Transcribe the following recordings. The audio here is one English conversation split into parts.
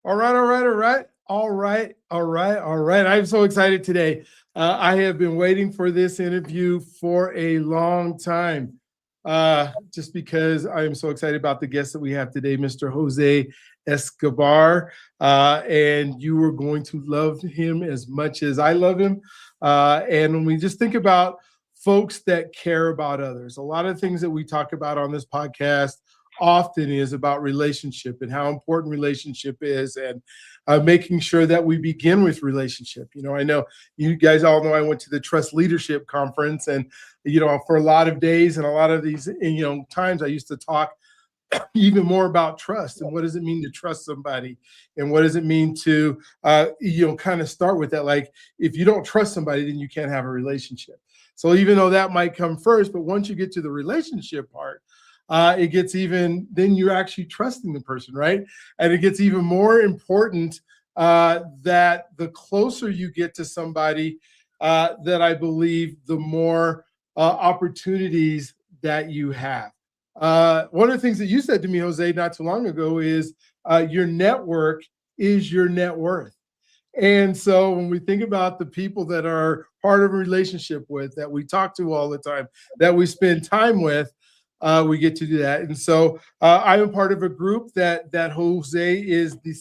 All right, all right, all right, all right, all right, all right. I'm so excited today. I have been waiting for this interview for a long time, just because I am so excited about the guest that we have today, Mr. Jose Escobar. And you are going to love him as much as I love him. And when we just think about folks that care about others, a lot of things that we talk about on this podcast often is about relationship and how important relationship is, and making sure that we begin with relationship. I know you guys all know I went to the Trust Leadership Conference, and for a lot of days and a lot of these times I used to talk even more about trust and what does it mean to trust somebody, and what does it mean to kind of start with that. Like, if you don't trust somebody, then you can't have a relationship. So even though that might come first, but once you get to the relationship part, it gets even, then you're actually trusting the person, right? And it gets even more important that the closer you get to somebody, that I believe the more opportunities that you have. One of the things that you said to me, Jose, not too long ago is your network is your net worth. And so when we think about the people that are part of a relationship with, that we talk to all the time, that we spend time with, we get to do that. And so I'm a part of a group that Jose is the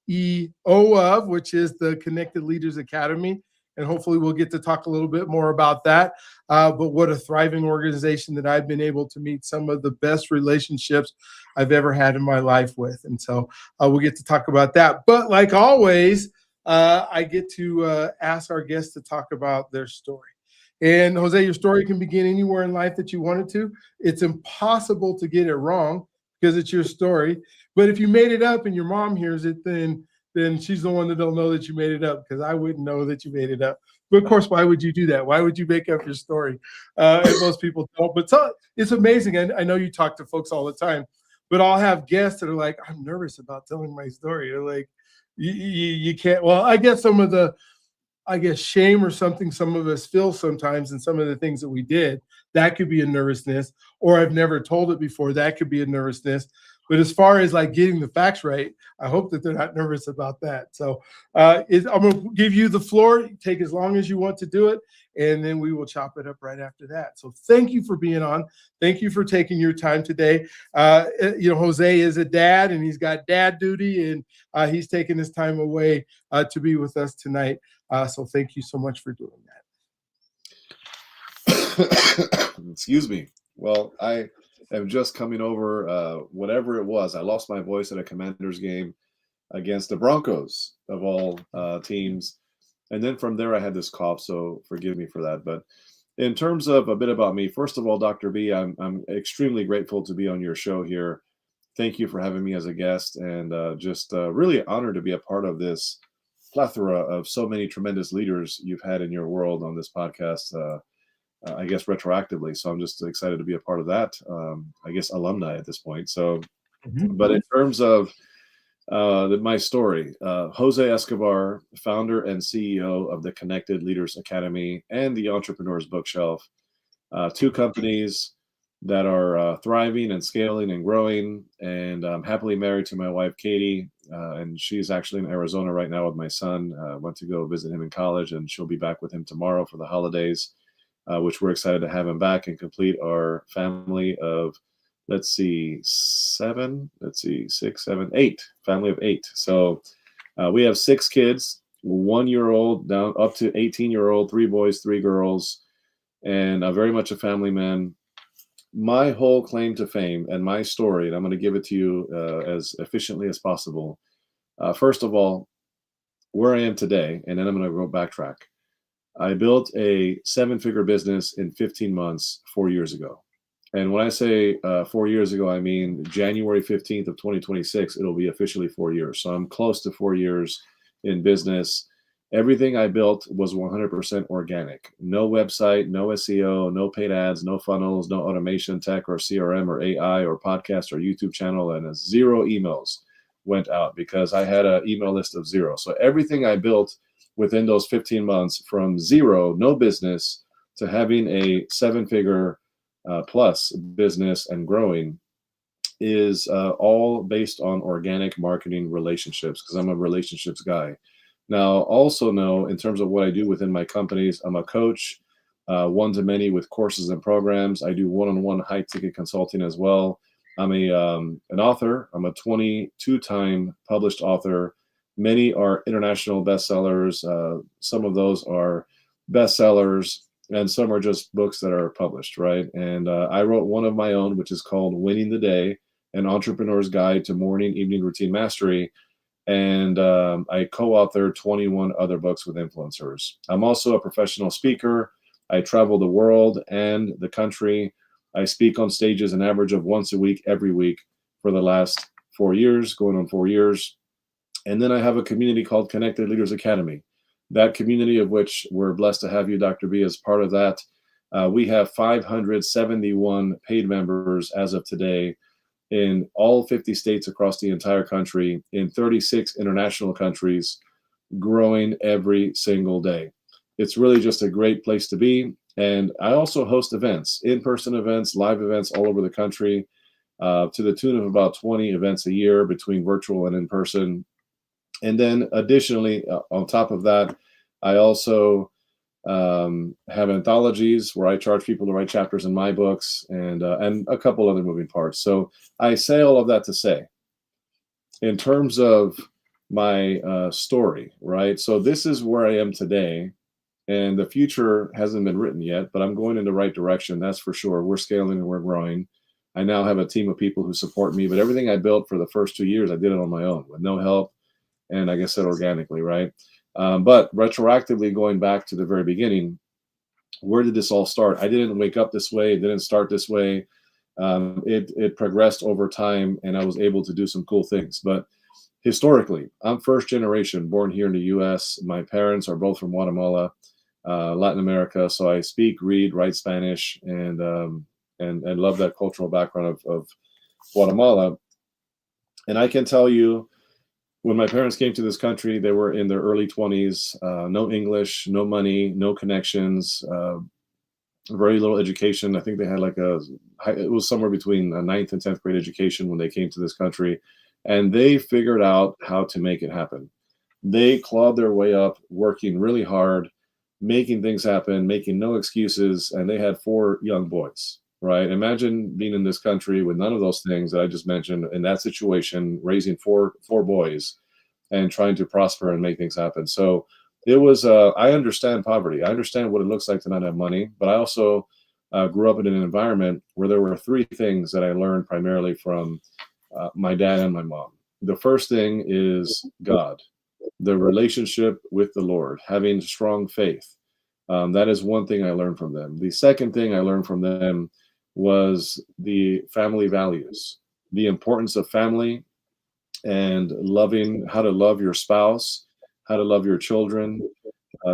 CEO of, which is the Connected Leaders Academy. And hopefully we'll get to talk a little bit more about that. But what a thriving organization that I've been able to meet some of the best relationships I've ever had in my life with. And so we'll get to talk about that. But like always, I get to ask our guests to talk about their story. And Jose, your story can begin anywhere in life that you wanted to. It's impossible to get it wrong because it's your story. But if you made it up and your mom hears it, then she's the one that don't know that you made it up, because I wouldn't know that you made it up. But of course, why would you do that? Why would you make up your story? And most people don't. But it's amazing. And I know you talk to folks all the time, but I'll have guests that are like, I'm nervous about telling my story. They're like, you can't. Well, I guess some of the shame or something some of us feel sometimes, and some of the things that we did, that could be a nervousness. Or I've never told it before, that could be a nervousness. But as far as like getting the facts right, I hope that they're not nervous about that. So I'm going to give you the floor. Take as long as you want to do it, and then we will chop it up right after that. So thank you for being on. Thank you for taking your time today. Jose is a dad, and he's got dad duty, and he's taking his time away to be with us tonight. So thank you so much for doing that. Excuse me. Well, I am just coming over whatever it was. I lost my voice at a Commanders game against the Broncos of all teams. And then from there, I had this cough, so forgive me for that. But in terms of a bit about me, first of all, Dr. B, I'm extremely grateful to be on your show here. Thank you for having me as a guest, and just really honored to be a part of this plethora of so many tremendous leaders you've had in your world on this podcast, I guess retroactively. So I'm just excited to be a part of that, I guess alumni at this point. So, but in terms of my story, Jose Escobar, founder and CEO of the Connected Leaders Academy and the Entrepreneur's Bookshelf, two companies that are thriving and scaling and growing. And I'm happily married to my wife, Katie, and she's actually in Arizona right now with my son. Went to go visit him in college, and she'll be back with him tomorrow for the holidays, which we're excited to have him back and complete our family of, eight, family of 8. So we have 6 kids, 1-year-old down up to 18-year-old, 3 boys, 3 girls, and very much a family man. My whole claim to fame and my story, and I'm going to give it to you as efficiently as possible. First of all, where I am today, and then I'm going to go backtrack. I built a 7-figure business in 15 months 4 years ago. And when I say 4 years ago, I mean January 15th of 2026, it'll be officially 4 years. So I'm close to 4 years in business. Everything I built was 100% organic. No website, no SEO, no paid ads, no funnels, no automation tech or CRM or AI or podcast or YouTube channel, and 0 emails went out because I had an email list of 0. So everything I built within those 15 months, from 0, no business, to having a 7-figure plus business and growing, is all based on organic marketing relationships, because I'm a relationships guy. Now, also know in terms of what I do within my companies, I'm a coach, one-to-many with courses and programs. I do one-on-one high-ticket consulting as well. I'm an author. I'm a 22-time published author. Many are international bestsellers. Some of those are bestsellers, and some are just books that are published, right? And I wrote one of my own, which is called Winning the Day, An Entrepreneur's Guide to Morning, Evening Routine Mastery. And I co-authored 21 other books with influencers. I'm also a professional speaker. I travel the world and the country. I speak on stages an average of once a week, every week for the last 4 years, going on 4 years. And then I have a community called Connected Leaders Academy. That community, of which we're blessed to have you, Dr. B, as part of that. We have 571 paid members as of today in all 50 states across the entire country, in 36 international countries, growing every single day. It's really just a great place to be. And I also host events, in-person events, live events all over the country, to the tune of about 20 events a year between virtual and in-person. And then additionally, on top of that, I also have anthologies where I charge people to write chapters in my books, and a couple other moving parts. So I say all of that to say, in terms of my story, right? So this is where I am today, and the future hasn't been written yet, but I'm going in the right direction. That's for sure. We're scaling and we're growing. I now have a team of people who support me, but everything I built for the first 2 years, I did it on my own with no help. And like I said, organically, right? But retroactively, going back to the very beginning, where did this all start? I didn't wake up this way. It didn't start this way. It progressed over time, and I was able to do some cool things. But historically, I'm first generation, born here in the U.S. My parents are both from Guatemala, Latin America. So I speak, read, write Spanish, and love that cultural background of Guatemala. And I can tell you, when my parents came to this country, they were in their early 20s, no English, no money, no connections, very little education. I think they had it was somewhere between a 9th and 10th grade education when they came to this country. And they figured out how to make it happen. They clawed their way up, working really hard, making things happen, making no excuses. And they had 4 young boys, right? Imagine being in this country with none of those things that I just mentioned, in that situation, raising four boys and trying to prosper and make things happen. So it was, I understand poverty. I understand what it looks like to not have money, but I also grew up in an environment where there were 3 things that I learned primarily from my dad and my mom. The first thing is God, the relationship with the Lord, having strong faith. That is one thing I learned from them. The second thing I learned from them was the family values, the importance of family, and loving, how to love your spouse, how to love your children,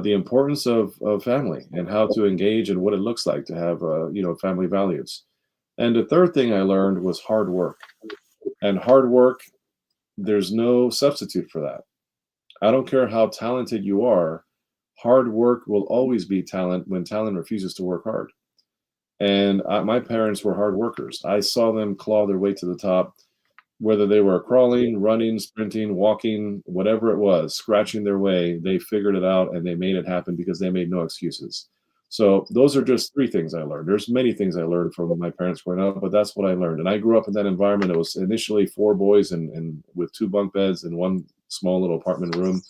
the importance of family, and how to engage, and what it looks like to have family values. And the third thing I learned was hard work. And hard work, there's no substitute for that. I don't care how talented you are, hard work will always be talent when talent refuses to work hard. And my parents were hard workers. I saw them claw their way to the top, whether they were crawling, running, sprinting, walking, whatever it was, scratching their way. They figured it out and they made it happen because they made no excuses. So those are just 3 things I learned. There's many things I learned from my parents growing up, but that's what I learned. And I grew up in that environment. It was initially 4 boys and with 2 bunk beds in one small little apartment room,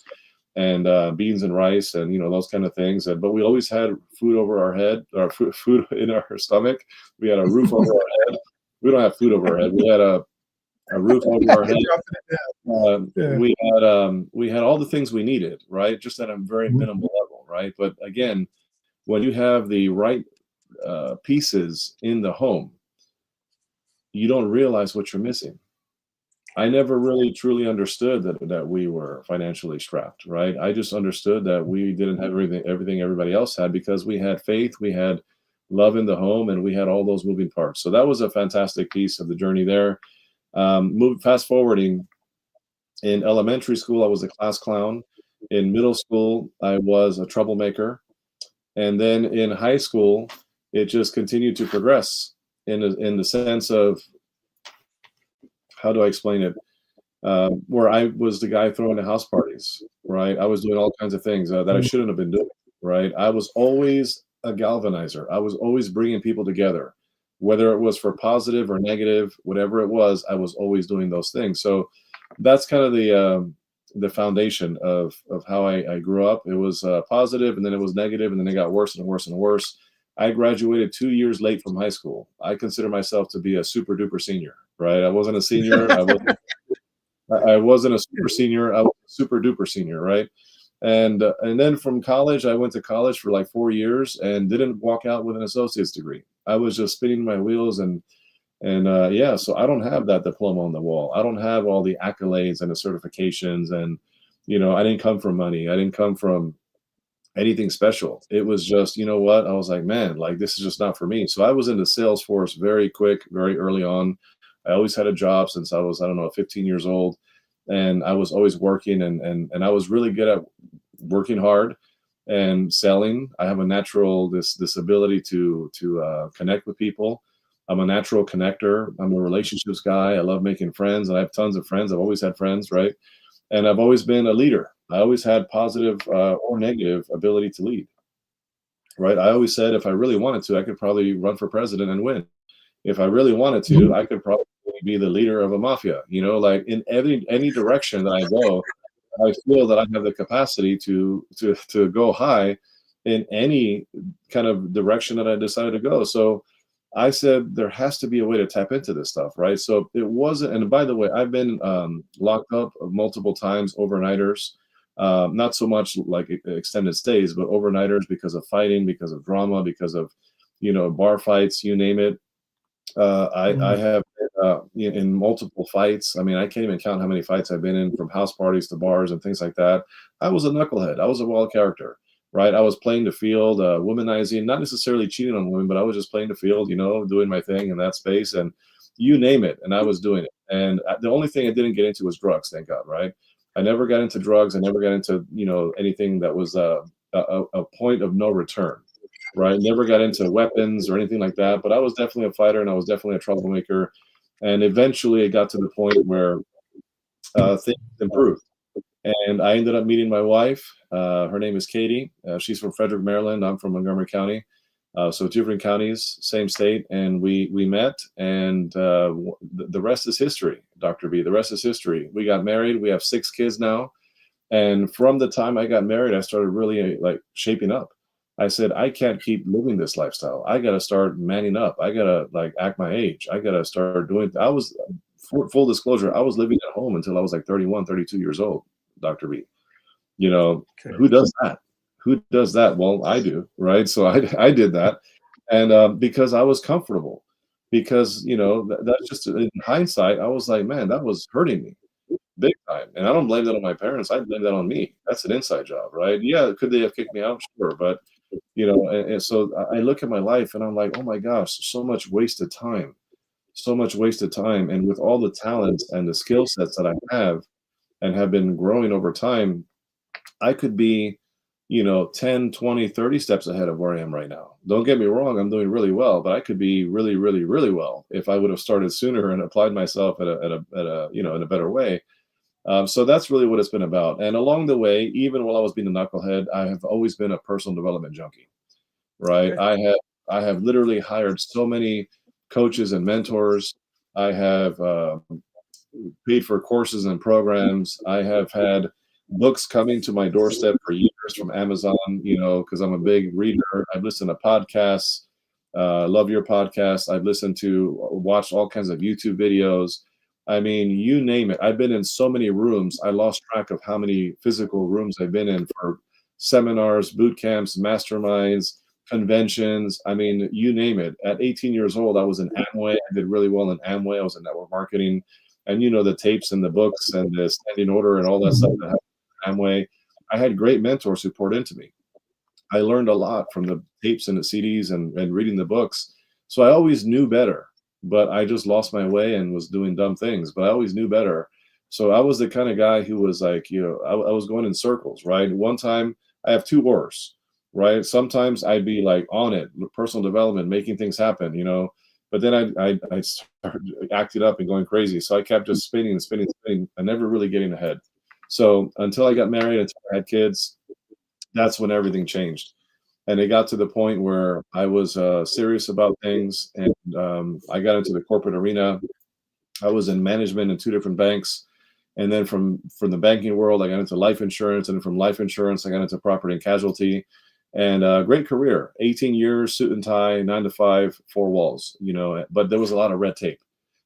and beans and rice and those kind of things. But we always had food over our head, or food in our stomach. We had a roof over our head. We don't have food over our head. We had a roof over our head. Yeah. We had all the things we needed, right? Just at a very minimal level, right? But again, when you have the right pieces in the home, you don't realize what you're missing. I never really truly understood that we were financially strapped, right? I just understood that we didn't have everything everybody else had, because we had faith, we had love in the home, and we had all those moving parts. So that was a fantastic piece of the journey there. Fast forwarding, in elementary school, I was a class clown. In middle school, I was a troublemaker. And then in high school, it just continued to progress in the sense of how do I explain it? Where I was the guy throwing the house parties, right? I was doing all kinds of things that I shouldn't have been doing, right? I was always a galvanizer. I was always bringing people together, whether it was for positive or negative, whatever it was. I was always doing those things. So that's kind of the foundation of how I grew up. It was positive, and then it was negative, and then it got worse and worse and worse. I graduated 2 years late from high school. I consider myself to be a super duper senior, right? I wasn't a senior. I wasn't a super senior. I was a super duper senior, right? And then from college, I went to college for like 4 years and didn't walk out with an associate's degree. I was just spinning my wheels and yeah. So I don't have that diploma on the wall. I don't have all the accolades and the certifications, and I didn't come from money. I didn't come from anything special. It was just, you know what? I was like, man, like this is just not for me. So I was into Salesforce very quick, very early on. I always had a job since I was, I don't know, 15 years old. And I was always working and I was really good at working hard and selling. I have a natural this ability to connect with people. I'm a natural connector. I'm a relationships guy. I love making friends, and I have tons of friends. I've always had friends, right? And I've always been a leader. I always had positive or negative ability to lead, right? I always said if I really wanted to, I could probably run for president and win. If I really wanted to, I could probably be the leader of a mafia. Like in any direction that I go, I feel that I have the capacity to go high in any kind of direction that I decided to go. So I said there has to be a way to tap into this stuff, right? So it wasn't. And by the way, I've been locked up multiple times, overnighters. Not so much like extended stays, but overnighters because of fighting, because of drama, because of bar fights, you name it. I have been, in multiple fights. I mean, I can't even count how many fights I've been in, from house parties to bars and things like that. I was a knucklehead. I was a wild character, right? I was playing the field, womanizing, not necessarily cheating on women, but I was just playing the field, doing my thing in that space, and you name it, and I was doing it. And the only thing I didn't get into was drugs, thank God, right? I never got into drugs. I never got into anything that was a point of no return, right? Never got into weapons or anything like that, but I was definitely a fighter, and I was definitely a troublemaker. And eventually it got to the point where things improved. And I ended up meeting my wife. Her name is Katie. She's from Frederick, Maryland. I'm from Montgomery County. So two different counties, same state. And we met, and the rest is history, Dr. B. The rest is history. We got married. We have 6 kids now. And from the time I got married, I started really like shaping up. I said, I can't keep living this lifestyle. I got to start manning up. I got to like act my age. I got to start doing, I was, full disclosure, I was living at home until I was like 31, 32 years old, Dr. B. Okay. Who does that? Who does that? Well, I do, right? So I did that. And because I was comfortable, because, that's just in hindsight, I was like, man, that was hurting me big time. And I don't blame that on my parents. I blame that on me. That's an inside job, right? Yeah. Could they have kicked me out? Sure. But, and so I look at my life and I'm like, oh my gosh, so much wasted time, so much wasted time. And with all the talents and the skill sets that I have and have been growing over time, I could be, 10, 20, 30 steps ahead of where I am right now. Don't get me wrong, I'm doing really well, but I could be really, really, really well if I would have started sooner and applied myself at a in a better way. So that's really what it's been about. And along the way, even while I was being a knucklehead, I have always been a personal development junkie, right? Okay. I have literally hired so many coaches and mentors. I have paid for courses and programs. I have had books coming to my doorstep for years from Amazon, because I'm a big reader. I've listened to podcasts. Love your podcast. I've watched all kinds of YouTube videos. I mean, you name it. I've been in so many rooms. I lost track of how many physical rooms I've been in for seminars, boot camps, masterminds, conventions. I mean, you name it. At 18 years old, I was in Amway. I did really well in Amway. I was in network marketing. And the tapes and the books and the standing order and all that stuff that happened in Amway. I had great mentors who poured into me. I learned a lot from the tapes and the CDs and reading the books. So I always knew better, but I just lost my way and was doing dumb things, but I always knew better. So I was the kind of guy who was like, I was going in circles, right? One time I have 2 oars, right? Sometimes I'd be like on it, personal development, making things happen, But then I started acting up and going crazy. So I kept just spinning and spinning and spinning and never really getting ahead. So until I got married, until I had kids, that's when everything changed. And it got to the point where I was serious about things, and I got into the corporate arena. I was in management in two different banks, and then from the banking world, I got into life insurance, and from life insurance, I got into property and casualty. And great career, 18 years, suit and tie, 9 to 5, four walls, but there was a lot of red tape.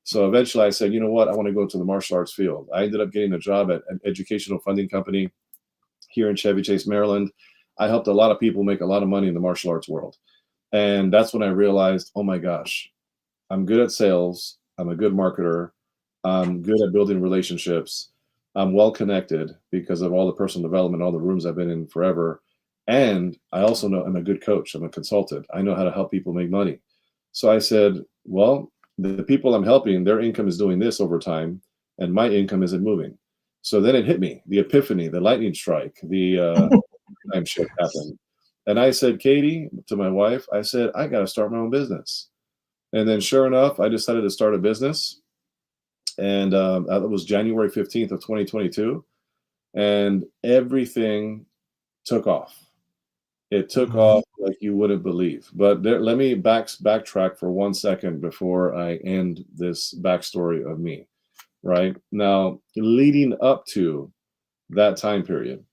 So eventually I said, you know what, I want to go to the martial arts field. I ended up getting a job at an educational funding company here in Chevy Chase, Maryland. I helped a lot of people make a lot of money in the martial arts world. And that's when I realized, oh my gosh, I'm good at sales. I'm a good marketer. I'm good at building relationships. I'm well connected because of all the personal development, all the rooms I've been in forever. And I also know I'm a good coach. I'm a consultant. I know how to help people make money. So I said, well, the people I'm helping, their income is doing this over time, and my income isn't moving. So then it hit me, the epiphany, the lightning strike, the time shift happened. And I said, Katie, to my wife, I said, I got to start my own business. And then sure enough, I decided to start a business. And that was January 15th of 2022. And everything took off. It took off like you wouldn't believe. But let me backtrack for 1 second before I end this backstory of me. Right now, leading up to that time period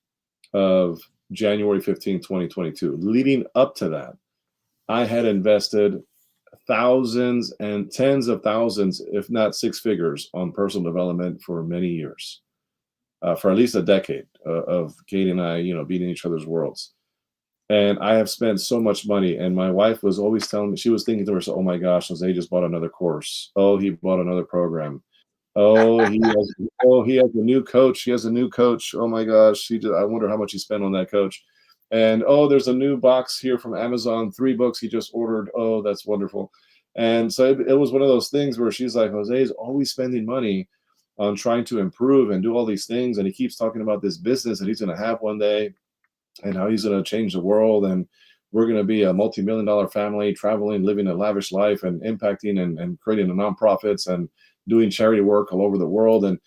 of January 15th, 2022, leading up to that, I had invested thousands and tens of thousands, if not six figures, on personal development for many years, for at least a decade of Katie and I, beating each other's worlds. And I have spent so much money. And my wife was always telling me, she was thinking to herself, oh my gosh, Jose just bought another course. Oh, he bought another program. He has a new coach. He has a new coach. Oh my gosh, I wonder how much he spent on that coach. And there's a new box here from Amazon, 3 books he just ordered. Oh, that's wonderful. And so it was one of those things where she's like, Jose is always spending money on trying to improve and do all these things. And he keeps talking about this business that he's going to have one day and how he's going to change the world. And we're going to be a multi-million-dollar family, traveling, living a lavish life, and impacting and creating nonprofits and doing charity work all over the world. And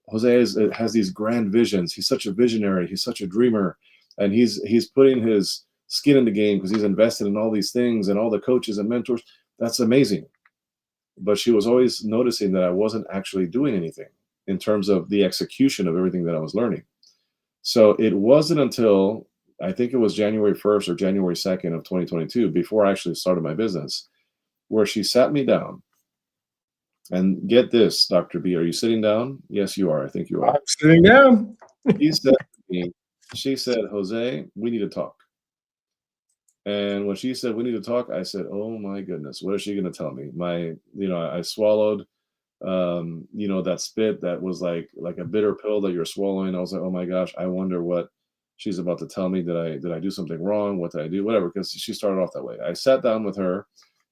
Jose has these grand visions. He's such a visionary. He's such a dreamer. And he's putting his skin in the game because he's invested in all these things and all the coaches and mentors. That's amazing. But she was always noticing that I wasn't actually doing anything in terms of the execution of everything that I was learning. So it wasn't until I think it was January 1st or January 2nd of 2022, before I actually started my business, where she sat me down. And get this, Dr. B, are you sitting down? Yes, you are. I think you are. I'm sitting down. She said, Jose, we need to talk. And when she said, we need to talk, I said, oh my goodness, what is she going to tell me? I swallowed, that spit that was like a bitter pill that you're swallowing. I was like, oh my gosh, I wonder what she's about to tell me. Did I do something wrong? What did I do? Whatever, because she started off that way. I sat down with her,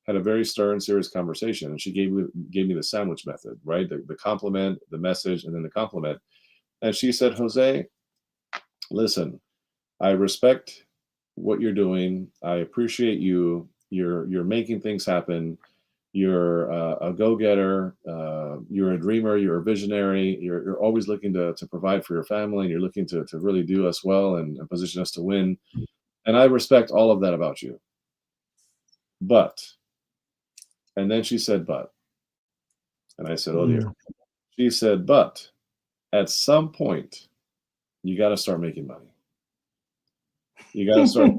had a very stern, serious conversation, and she gave me the sandwich method, right? The compliment, the message, and then the compliment. And she said, Jose, listen, I respect what you're doing. I appreciate you. You're making things happen. You're a go-getter. You're a dreamer. You're a visionary. You're always looking to provide for your family, and you're looking to really do us well and position us to win. And I respect all of that about you. But, and then she said, but, and I said, oh dear. She said, but at some point, you got to start making money. You got to start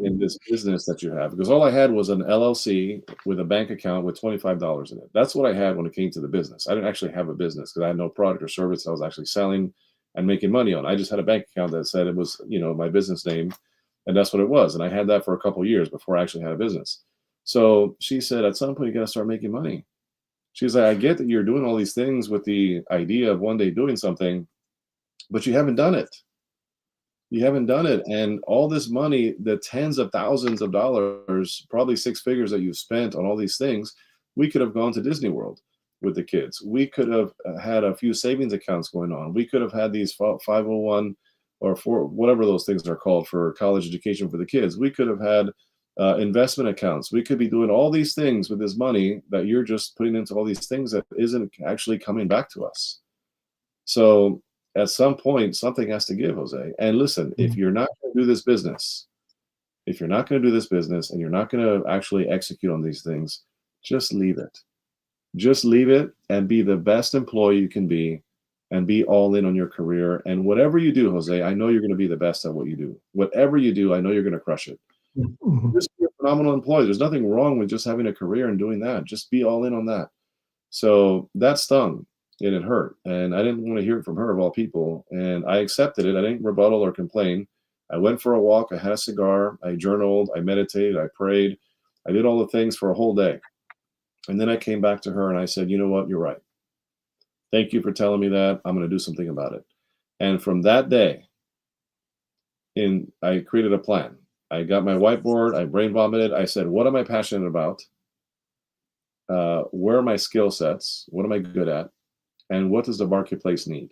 in this business that you have, because all I had was an LLC with a bank account with $25 in it. That's what I had when it came to the business. I didn't actually have a business because I had no product or service I was actually selling and making money on. I just had a bank account that said it was, my business name, and that's what it was. And I had that for a couple of years before I actually had a business. So she said, at some point, you got to start making money. She's like, I get that you're doing all these things with the idea of one day doing something, but you haven't done it. You haven't done it. And all this money, the tens of thousands of dollars, probably six figures that you've spent on all these things, we could have gone to Disney World with the kids. We could have had a few savings accounts going on. We could have had these 501 or whatever those things are called for college education for the kids. We could have had investment accounts. We could be doing all these things with this money that you're just putting into all these things that isn't actually coming back to us. So at some point, something has to give, Jose. And listen, if you're not going to do this business, and you're not going to actually execute on these things, just leave it. Just leave it and be the best employee you can be and be all in on your career. And whatever you do, Jose, I know you're going to be the best at what you do. Whatever you do, I know you're going to crush it. Just be a phenomenal employee. There's nothing wrong with just having a career and doing that. Just be all in on that. So that stung and it hurt. And I didn't want to hear it from her of all people. And I accepted it. I didn't rebuttal or complain. I went for a walk. I had a cigar. I journaled. I meditated. I prayed. I did all the things for a whole day. And then I came back to her and I said, you know what? You're right. Thank you for telling me that. I'm going to do something about it. And from that day, I created a plan. I got my whiteboard. I brain vomited. I said, what am I passionate about? Where are my skill sets? What am I good at? And what does the marketplace need?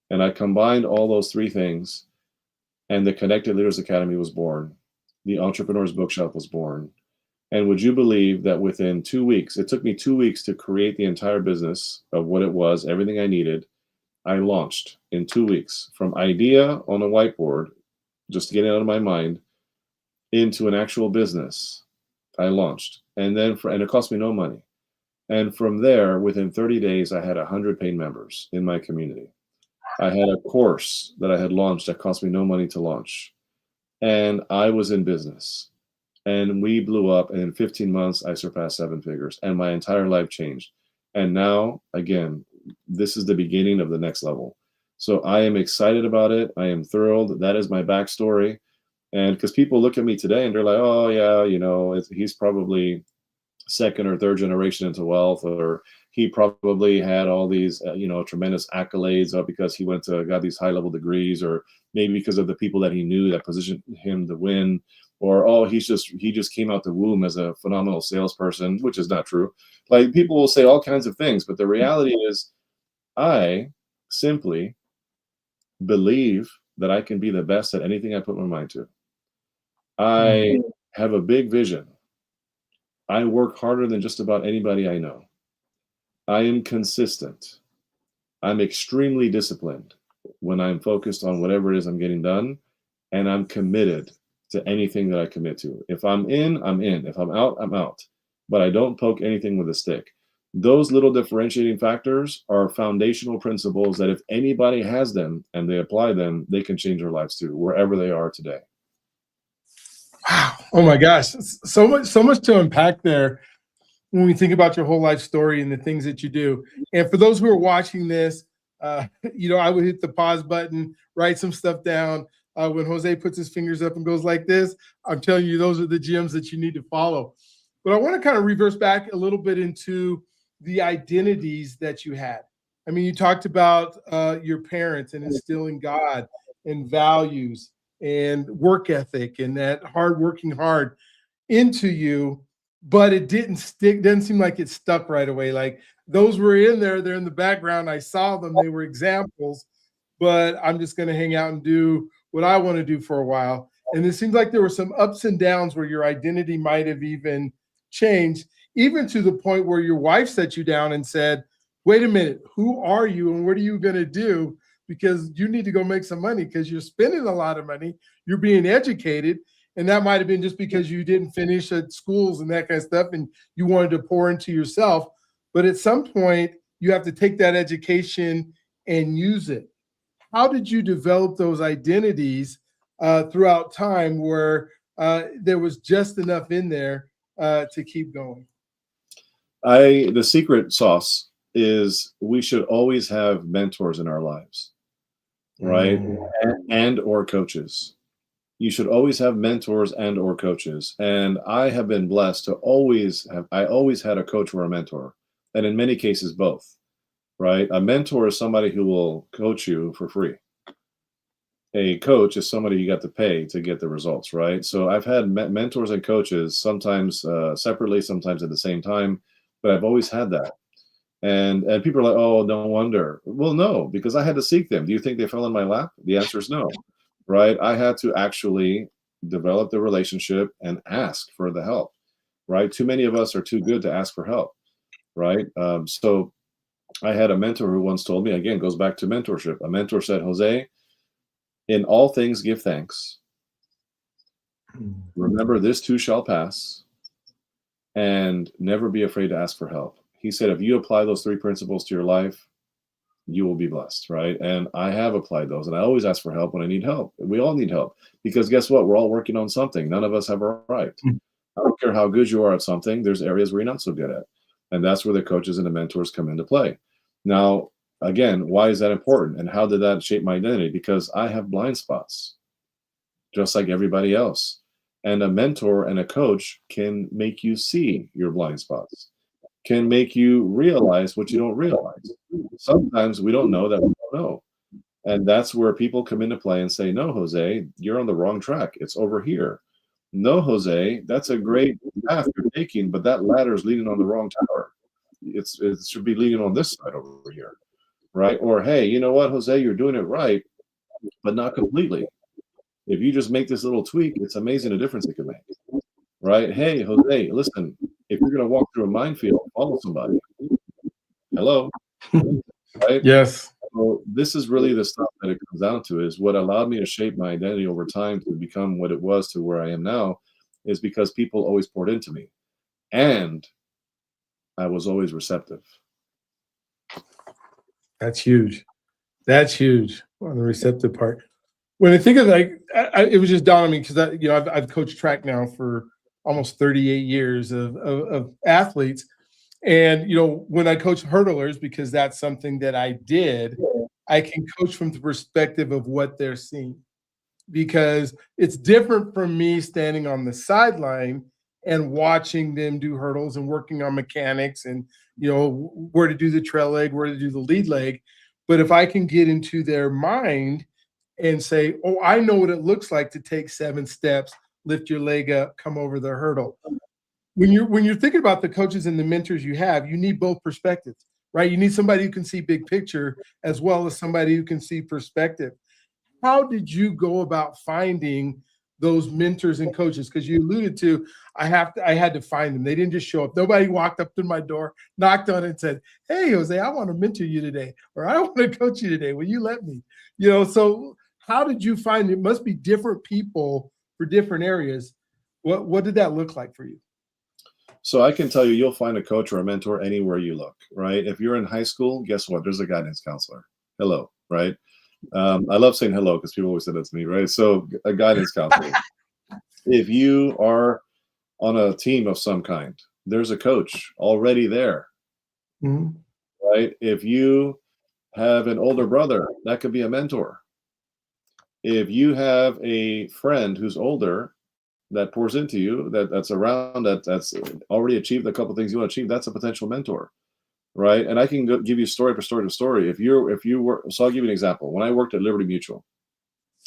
And I combined all those three things, and the Connected Leaders Academy was born. The Entrepreneur's Bookshop was born. And would you believe that within 2 weeks, it took me 2 weeks to create the entire business of what it was, everything I needed. I launched in 2 weeks from idea on a whiteboard, just to get it out of my mind, into an actual business. I launched. And it cost me no money. And from there, within 30 days, I had 100 paying members in my community. I had a course that I had launched that cost me no money to launch. And I was in business. And we blew up. And in 15 months, I surpassed 7 figures. And my entire life changed. And now, again, this is the beginning of the next level. So I am excited about it. I am thrilled. That is my backstory. And because people look at me today and they're like, oh, yeah, he's probably second or third generation into wealth, or he probably had all these, tremendous accolades because he got these high level degrees, or maybe because of the people that he knew that positioned him to win, or, oh, he just came out the womb as a phenomenal salesperson, which is not true. Like, people will say all kinds of things, but the reality is I simply believe that I can be the best at anything I put my mind to. I have a big vision. I work harder than just about anybody I know. I am consistent. I'm extremely disciplined when I'm focused on whatever it is I'm getting done, and I'm committed to anything that I commit to. If I'm in, I'm in. If I'm out, I'm out. But I don't poke anything with a stick. Those little differentiating factors are foundational principles that if anybody has them and they apply them, they can change their lives too, wherever they are today. Wow. Oh my gosh. So much to unpack there when we think about your whole life story and the things that you do. And for those who are watching this, I would hit the pause button, write some stuff down. When Jose puts his fingers up and goes like this, I'm telling you, those are the gems that you need to follow. But I want to kind of reverse back a little bit into the identities that you had. I mean, you talked about your parents and instilling God and values and work ethic and that working hard into you, but it didn't stick. Doesn't seem like it stuck right away. Like, those were in there, they're in the background. I saw them, they were examples, but I'm just going to hang out and do what I want to do for a while. And it seems like there were some ups and downs where your identity might have even changed, even to the point where your wife set you down and said, wait a minute, who are you and what are you going to do? Because you need to go make some money because you're spending a lot of money, you're being educated. And that might have been just because you didn't finish at schools and that kind of stuff and you wanted to pour into yourself. But at some point, you have to take that education and use it. How did you develop those identities throughout time where there was just enough in there to keep going? The secret sauce is we should always have mentors in our lives, right? And or coaches. You should always have mentors and or coaches. And I have been blessed to always had a coach or a mentor, and in many cases both, right? A mentor is somebody who will coach you for free. A coach is somebody you got to pay to get the results, right? So I've had mentors and coaches, sometimes separately, sometimes at the same time, but I've always had that. And people are like, oh, no wonder. Well, no, because I had to seek them. Do you think they fell in my lap? The answer is no, right? I had to actually develop the relationship and ask for the help, right? Too many of us are too good to ask for help, right? So I had a mentor who once told me, again, goes back to mentorship. A mentor said, Jose, in all things give thanks. Remember, this too shall pass, and never be afraid to ask for help. He said, if you apply those three principles to your life, you will be blessed, right? And I have applied those, and I always ask for help when I need help. We all need help because guess what? We're all working on something. None of us have arrived. I don't care how good you are at something, there's areas where you're not so good at. And that's where the coaches and the mentors come into play. Now, again, why is that important? And how did that shape my identity? Because I have blind spots, just like everybody else. And a mentor and a coach can make you see your blind spots, can make you realize what you don't realize. Sometimes we don't know that we don't know. And that's where people come into play and say, no, Jose, you're on the wrong track. It's over here. No, Jose, that's a great path you're taking, but that ladder is leading on the wrong tower. It should be leading on this side over here, right? Or, hey, you know what, Jose, you're doing it right, but not completely. If you just make this little tweak, it's amazing the difference it can make, right? Hey, Jose, listen, if you're going to walk through a minefield, follow somebody. Hello, right? Yes. So this is really the stuff that it comes down to, is what allowed me to shape my identity over time to become what it was to where I am now, is because people always poured into me, and I was always receptive. That's huge. That's huge on the receptive part. When I think of it was just dawned on me because I've coached track now for almost 38 years of athletes. And, when I coach hurdlers, because that's something that I did, I can coach from the perspective of what they're seeing, because it's different from me standing on the sideline and watching them do hurdles and working on mechanics and, where to do the trail leg, where to do the lead leg. But if I can get into their mind and say, oh, I know what it looks like to take 7 steps, lift your leg up, come over the hurdle. When you're thinking about the coaches and the mentors you have, you need both perspectives, right? You need somebody who can see big picture as well as somebody who can see perspective. How did you go about finding those mentors and coaches? Because you alluded to, I had to find them. They didn't just show up. Nobody walked up to my door, knocked on it, and said, "Hey, Jose, I want to mentor you today, or I want to coach you today. Will you let me?" So how did you find it? Must be different people for different areas. What did that look like for you? So I can tell you, you'll find a coach or a mentor anywhere you look, right? If you're in high school, guess what? There's a guidance counselor. Hello, right? I love saying hello because people always say that to me, right? So a guidance counselor. If you are on a team of some kind, there's a coach already there, Mhm. right? If you have an older brother, that could be a mentor. If you have a friend who's older that pours into you, that's around, that's already achieved a couple things you want to achieve, that's a potential mentor, right? And I can give you story for story to story. If you were, so I'll give you an example. When I worked at Liberty Mutual,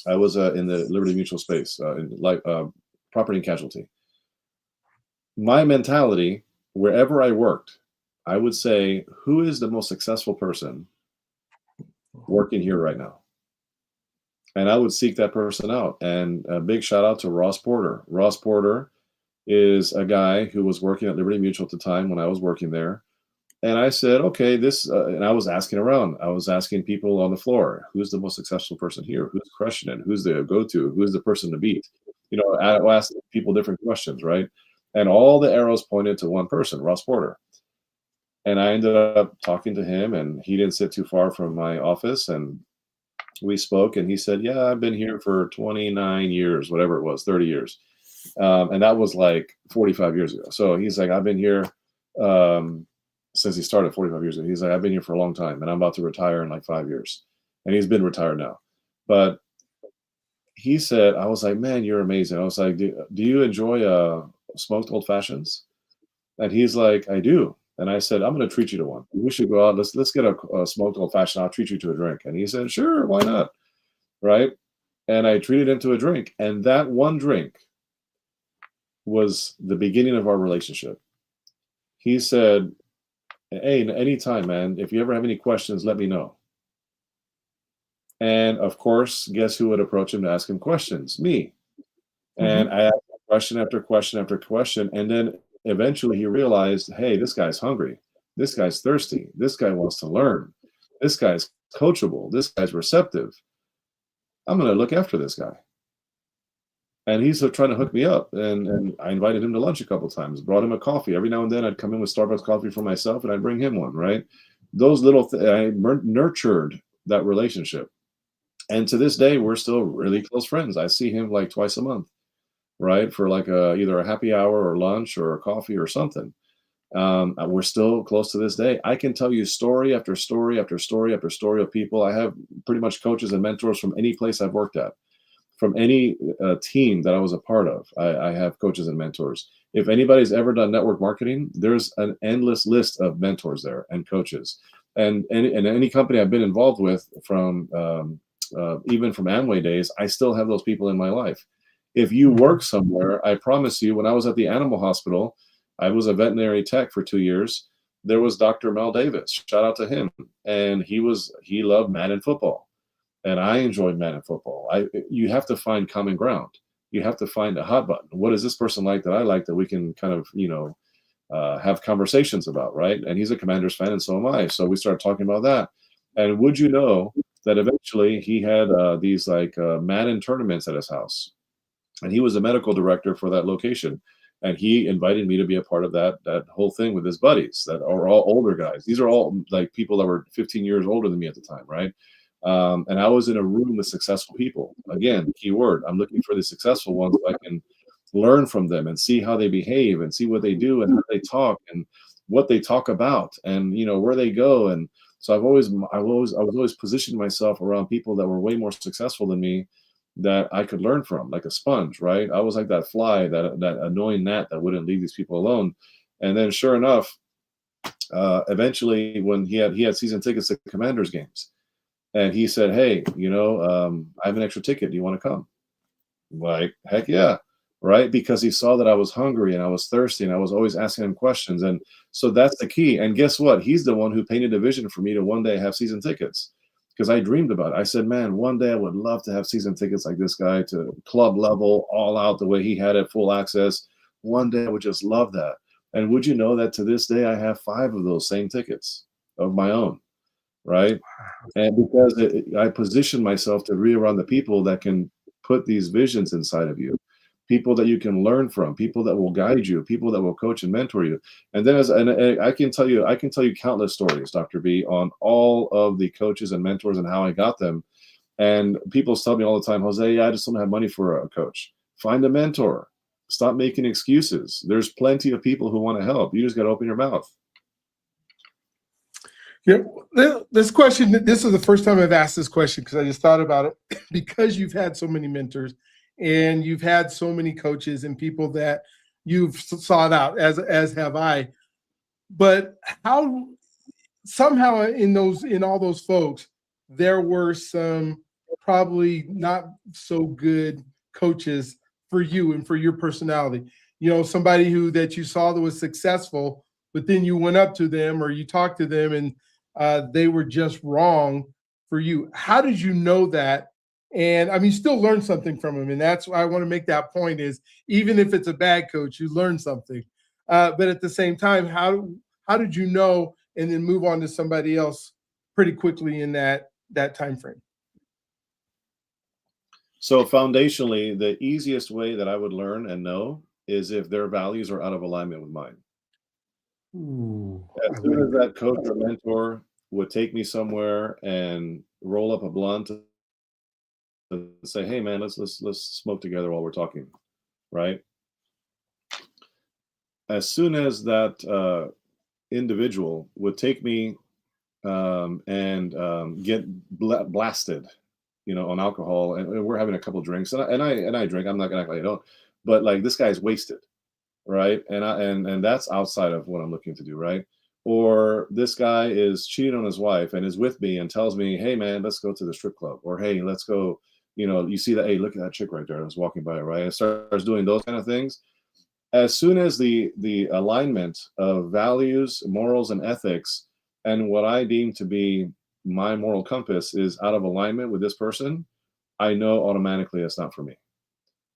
I was in the Liberty Mutual space, in property and casualty. My mentality, wherever I worked, I would say, who is the most successful person working here right now? And I would seek that person out. And a big shout out to Ross Porter. Ross Porter is a guy who was working at Liberty Mutual at the time when I was working there. And I said, okay, and I was asking around. I was asking people on the floor, who's the most successful person here? Who's crushing it? Who's the go-to? Who's the person to beat? I asked people different questions, right? And all the arrows pointed to one person, Ross Porter. And I ended up talking to him, and he didn't sit too far from my office. And we spoke, and he said, yeah, I've been here for 29 years, whatever it was, 30 years. And that was like 45 years ago. So he's like, I've been here since he started 45 years ago. He's like, I've been here for a long time, and I'm about to retire in like 5 years. And he's been retired now. But he said, I was like, man, you're amazing. I was like, do you enjoy smoked old fashions? And he's like, I do. And I said, I'm going to treat you to one. We should go out. Let's get a smoked old fashioned. I'll treat you to a drink. And he said, sure, why not? Right. And I treated him to a drink. And that one drink was the beginning of our relationship. He said, hey, anytime, man, if you ever have any questions, let me know. And of course, guess who would approach him to ask him questions? Me. And I asked him question after question after question. And then eventually he realized, hey, this guy's hungry. This guy's thirsty. This guy wants to learn. This guy's coachable. This guy's receptive. I'm going to look after this guy. And he's trying to hook me up. And I invited him to lunch a couple of times, brought him a coffee. Every now and then I'd come in with Starbucks coffee for myself and I'd bring him one, right? Those little, I nurtured that relationship. And to this day, we're still really close friends. I see him like twice a month, right? For like either a happy hour or lunch or a coffee or something. We're still close to this day. I can tell you story after story after story after story of people. I have pretty much coaches and mentors from any place I've worked at, from any team that I was a part of. I have coaches and mentors. If anybody's ever done network marketing, there's an endless list of mentors there and coaches. And any company I've been involved with, from even from Amway days, I still have those people in my life. If you work somewhere, I promise you, when I was at the animal hospital, I was a veterinary tech for 2 years. There was Dr. Mel Davis. Shout out to him. And he loved Madden football. And I enjoyed Madden football. You have to find common ground. You have to find a hot button. What is this person like that I like, that we can kind of, have conversations about, right? And he's a Commanders fan, and so am I. So we started talking about that. And would you know that eventually he had these Madden tournaments at his house, and he was the medical director for that location. And he invited me to be a part of that whole thing with his buddies that are all older guys. These are all like people that were 15 years older than me at the time, right? And I was in a room with successful people. Again, key word, I'm looking for the successful ones so I can learn from them and see how they behave and see what they do and how they talk and what they talk about and where they go. And so I was always positioning myself around people that were way more successful than me, that I could learn from, like a sponge, right? I was like that fly, that annoying gnat that wouldn't leave these people alone. And then sure enough, eventually when he had season tickets to Commanders games, and he said, hey, I have an extra ticket. Do you want to come? Like, heck yeah. Right. Because he saw that I was hungry and I was thirsty and I was always asking him questions. And so that's the key. And guess what? He's the one who painted a vision for me to one day have season tickets, because I dreamed about it. I said, man, one day I would love to have season tickets like this guy, to club level, all out, the way he had it, full access. One day I would just love that. And would you know that to this day, I have 5 of those same tickets of my own. Right. And because I position myself to be around the people that can put these visions inside of you, people that you can learn from, people that will guide you, people that will coach and mentor you. And then and I can tell you countless stories, Dr. B, on all of the coaches and mentors and how I got them. And people tell me all the time, Jose, I just don't have money for a coach. Find a mentor. Stop making excuses. There's plenty of people who want to help. You just got to open your mouth. Yeah, this question, this is the first time I've asked this question because I just thought about it. Because you've had so many mentors and you've had so many coaches and people that you've sought out, as have I. But how somehow in all those folks, there were some probably not so good coaches for you and for your personality. Somebody that you saw that was successful, but then you went up to them or you talked to them and they were just wrong for you. How did you know that? And I mean, you still learn something from them. And that's why I want to make that point, is even if it's a bad coach, you learn something. But at the same time, how did you know and then move on to somebody else pretty quickly in that time frame? So foundationally, the easiest way that I would learn and know is if their values are out of alignment with mine. Ooh, As soon as that coach or mentor would take me somewhere and roll up a blunt and say, "Hey, man, let's smoke together while we're talking," right? As soon as that individual would take me and get blasted, on alcohol, and we're having a couple drinks, and I drink. I'm not gonna act like I don't, but like, this guy's wasted, right? And that's outside of what I'm looking to do, right? Or this guy is cheating on his wife and is with me and tells me, hey man, let's go to the strip club, or hey, let's go, you see that, hey, look at that chick right there, I was walking by, right? And starts doing those kind of things. As soon as the alignment of values, morals, and ethics, and what I deem to be my moral compass is out of alignment with this person, I know automatically it's not for me.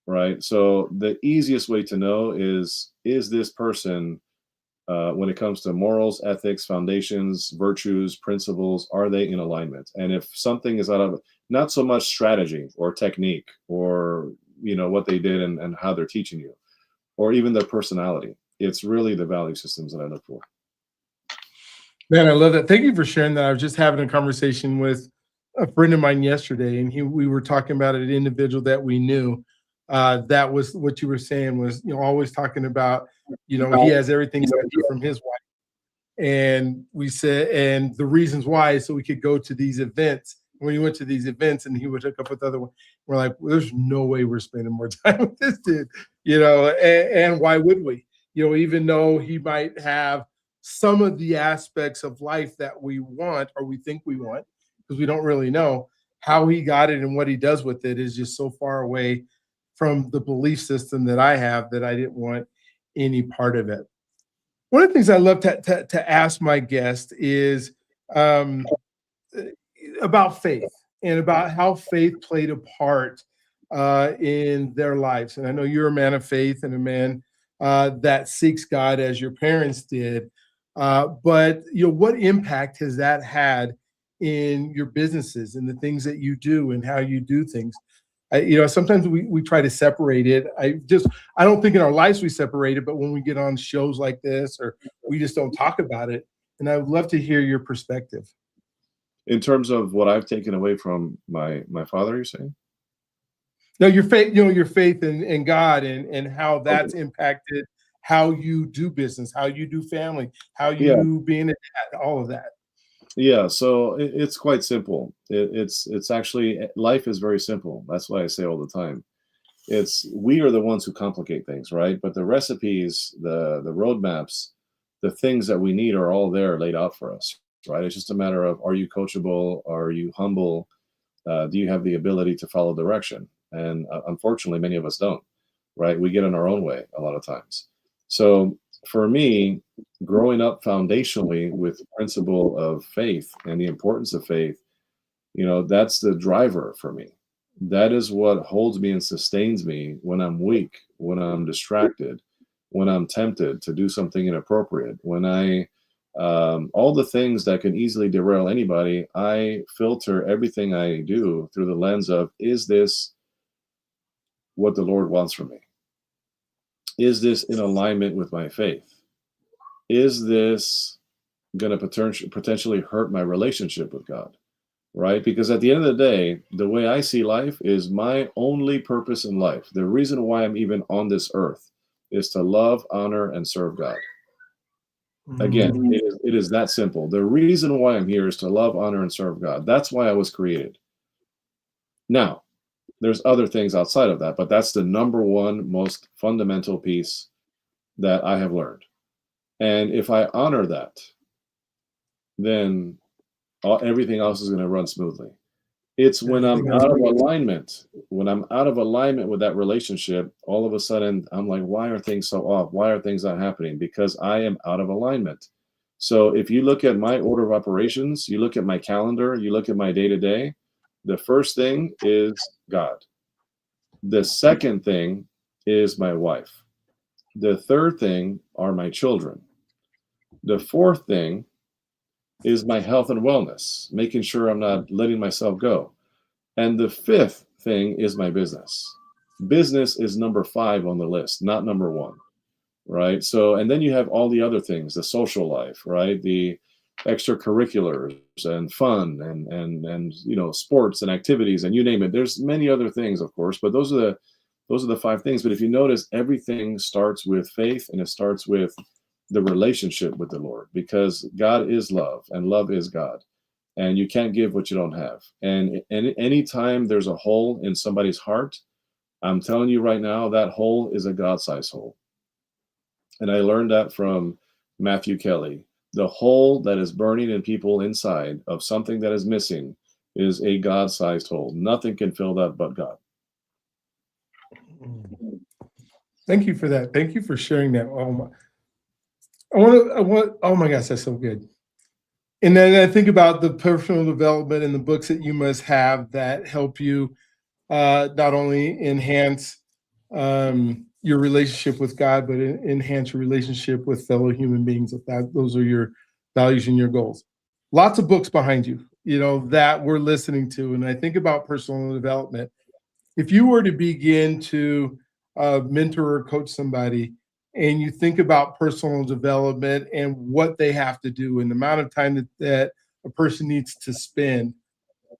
right? So the easiest way to know is this person, when it comes to morals, ethics, foundations, virtues, principles, are they in alignment? And if something is out of, not so much strategy or technique or what they did and how they're teaching you, or even their personality, it's really the value systems that I look for. Man, I love that. Thank you for sharing that. I was just having a conversation with a friend of mine yesterday, and we were talking about an individual that we knew. That was what you were saying was, always talking about, he has everything separate from his wife. And we said, and the reasons why, is so we could go to these events. When he went to these events and he would hook up with other ones, we're like, well, there's no way we're spending more time with this dude, and why would we? Even though he might have some of the aspects of life that we want or we think we want, because we don't really know how he got it and what he does with it is just so far away from the belief system that I have that I didn't want any part of it. One of the things I love to ask my guest is about faith and about how faith played a part in their lives. And I know you're a man of faith and a man that seeks God as your parents did. But what impact has that had in your businesses and the things that you do and how you do things? Sometimes we try to separate it. I don't think in our lives we separate it, but when we get on shows like this, or we just don't talk about it. And I would love to hear your perspective. In terms of what I've taken away from my father, you're saying? No, your faith, your faith in God and how that's impacted how you do business, how you do family, how you being a dad, all of that. Yeah, so it's quite simple. It's actually, life is very simple. That's why I say all the time. We are the ones who complicate things, right? But the recipes, the roadmaps, the things that we need are all there laid out for us, right? It's just a matter of, are you coachable? Are you humble? Do you have the ability to follow direction? And unfortunately, many of us don't, right? We get in our own way a lot of times. So for me, growing up foundationally with the principle of faith and the importance of faith, that's the driver for me. That is what holds me and sustains me when I'm weak, when I'm distracted, when I'm tempted to do something inappropriate, when all the things that can easily derail anybody, I filter everything I do through the lens of, is this what the Lord wants from me? Is this in alignment with my faith? Is this going to potentially hurt my relationship with God? Right? Because at the end of the day, the way I see life is my only purpose in life. The reason why I'm even on this earth is to love, honor, and serve God. Again, it is that simple. The reason why I'm here is to love, honor, and serve God. That's why I was created. Now, there's other things outside of that, but that's the number one most fundamental piece that I have learned. And if I honor that, then everything else is going to run smoothly. It's when I'm out of alignment, with that relationship, all of a sudden I'm like, why are things so off? Why are things not happening? Because I am out of alignment. So if you look at my order of operations, you look at my calendar, you look at my day-to-day, the first thing is God. The second thing is my wife. The third thing are my children. The fourth thing is my health and wellness, making sure I'm not letting myself go. And the fifth thing is my business. Business is number 5 on the list, not number 1, right? So, and then you have all the other things, the social life, right? The extracurriculars and fun and sports and activities and you name it. There's many other things, of course, but those are the 5 things. But if you notice, everything starts with faith and it starts with the relationship with the Lord, because God is love and love is God. And you can't give what you don't have. And anytime there's a hole in somebody's heart, I'm telling you right now, that hole is a God-sized hole. And I learned that from Matthew Kelly. The hole that is burning in people inside of something that is missing is a God-sized hole. Nothing can fill that but God. Thank you for that. Thank you for sharing that. Oh my gosh, that's so good. And then I think about the personal development and the books that you must have that help you not only enhance your relationship with God, but enhance your relationship with fellow human beings. If those are your values and your goals. Lots of books behind you, that we're listening to. And I think about personal development. If you were to begin to mentor or coach somebody, and you think about personal development and what they have to do and the amount of time that a person needs to spend,